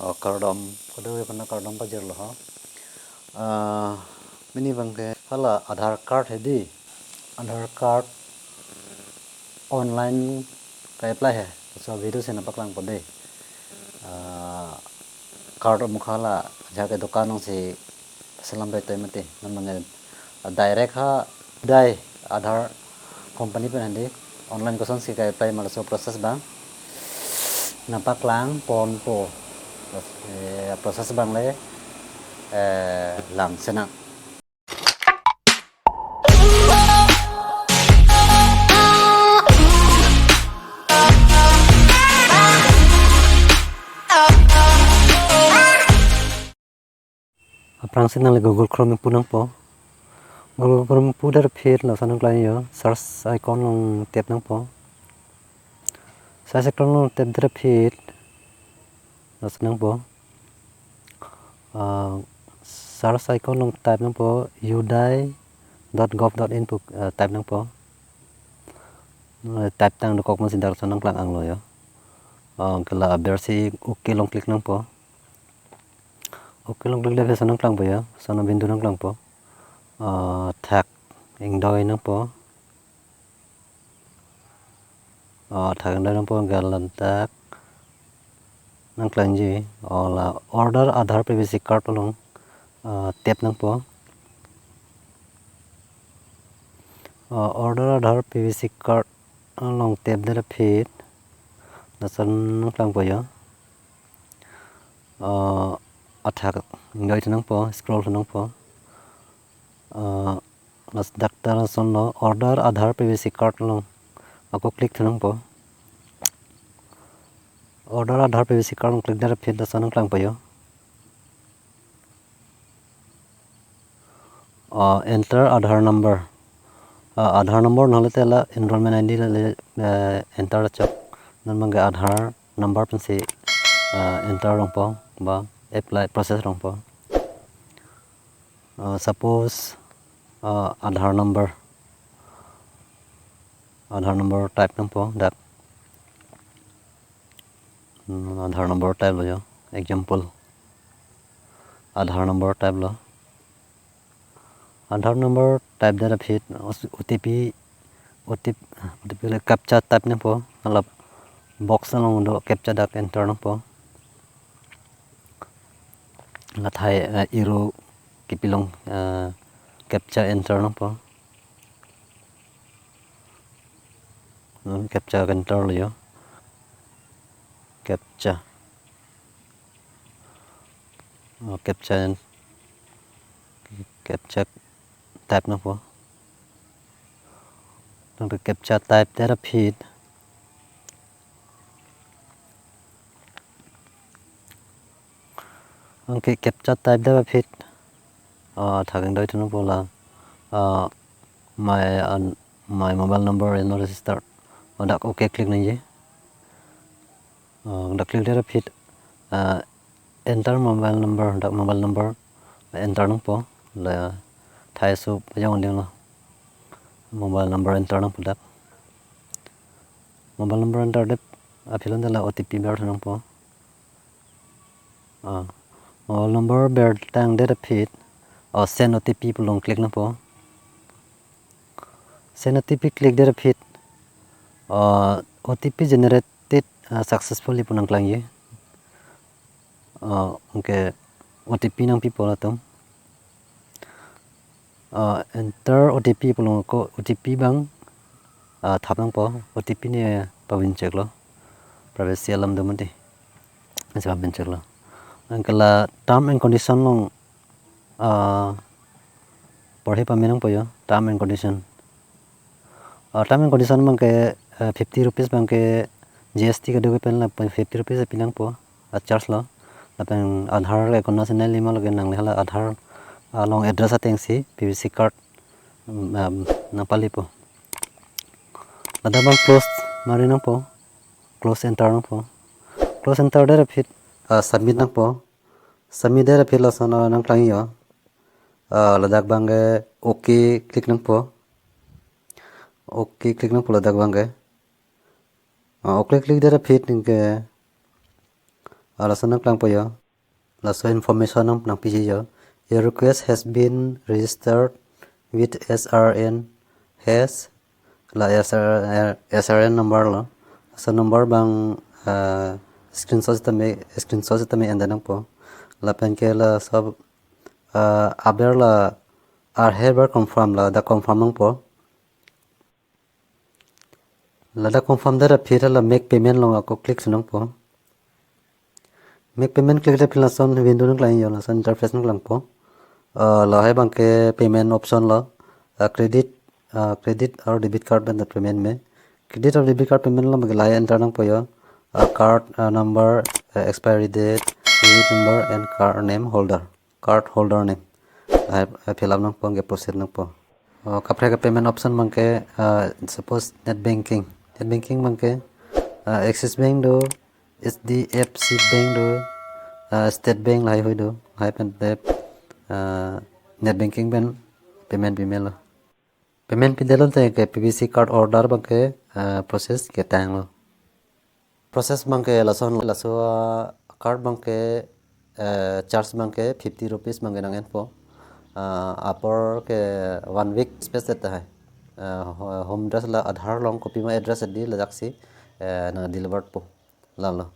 Kardom kedua pernah kardom pajar loh ini bangke hala Adhar card hedi Adhar card online kayak apply है so video से napak lang pode card mukhala jaga दुकानों से selam bete mate namanya direct ha dai Adhar company pe handi online kosan si kayak apply malah so proses bang napak lang pon po proses bang le lang senang Aprang senang le Google Chrome punang po Google Chrome pudar phir la sanang klai yo search icon long tap nang po search icon long tap dra phir la sanang po search icon long type nang po udai.gov.in pu type nang po type tang do kok mo sindar sanang klang ang lo yo kala versi okay long click nang po okay long click le sanang klang po yo sanang bindu nang klang po thak ing doi nang po thak ing doi nang po galan tak nang klang ji ola order Adhar privacy card long tap nang po order Adhar privacy card long tap dera phit na san nang klang po yo athak ing doi nang po scroll nang po nas daktar son lo order Adhar privacy card long ako click nang po order Adhar privacy card long click dera phit na san nang klang po yo enter Adhar number Adhar number nahle tela enrollment ID le enter chok nan mangga Adhar number pensi enter rong po ba apply process rong po suppose Adhar number type nang po dak Adhar number type lo yo example Adhar number type lo Adhar number type dera phit OTP le captcha type nang po alap box nang do captcha dak enter nang po la thai iro kipilong captcha enter nang po captcha enter lo yo captcha type nang po nang captcha type dera phit okay captcha type dera phit thakang doi thang po la my mobile number is not registered dak okay click nang je dak click dera phit enter mobile number dak mobile number enter nang po la thai su pajang ding lo mobile number enter nang po dak mobile number enter dep apilon la OTP ber nang po mobile number ber tang data phit send OTP pulong click nang po send OTP click data phit OTP generated successfully punang klang ye okay OTP nang people atom enter OTP pulong ko OTP bang thap nang po OTP ne pawin check lo privacy alam do mate sa pawin check lo angkala term and condition long पढ़े पामें po yo term and condition mang ke 50 rupees bang ke GST ka doge pen la 50 rupees pilang po charge lo lapeng Adhar le kon national lima loge nang hala Adhar long address ateng si PVC card na pali po ada bang close mari nang po close enter nang po close enter dera phit submit nang po submit dera phit la sana nang klang yo ladak bangge okay click nang po okay click nang po ladak bangge okay click dera phit ningke laso nang klang po yo laso information nang pisi yo. Your request has been registered with SRN has la SRN number lo so number bang screenshot tame anda nang po la pen ke la sab aber la heber confirm la da confirm nang po la da confirm da phira la make payment lo ko click sunang po make payment click da phila son window nang lai yo la son interface nang lang po la hai bang ke payment option la credit और debit card बंद payment में credit और debit card payment ला मगे लाई enter नंग पयो card number expiry date unit number and cardholder name हाय फिल अप नंग पो के प्रोसेस नंग पो कपरे का पेमेंट ऑप्शन मंगे सपोज नेट बैंकिंग मंगे एक्सिस बैंक दो एचडीएफसी बैंक दो स्टेट बैंक लाई होय दो हाय पेन नेट बैंकिंग बेन पेमेंट भी मेलो पेमेंट पिदेलो ते के पीवीसी कार्ड ऑर्डर बके प्रोसेस के टांगलो प्रोसेस बंके लासो कार्ड बंके चार्ज बंके 50 रुपीस मंगे नंगेन पो अपर के 1 वीक स्पेस देता है होम एड्रेस ला आधार लॉन्ग कॉपी में एड्रेस दी लजाक्सी ना डिलीवर्ड पो लालो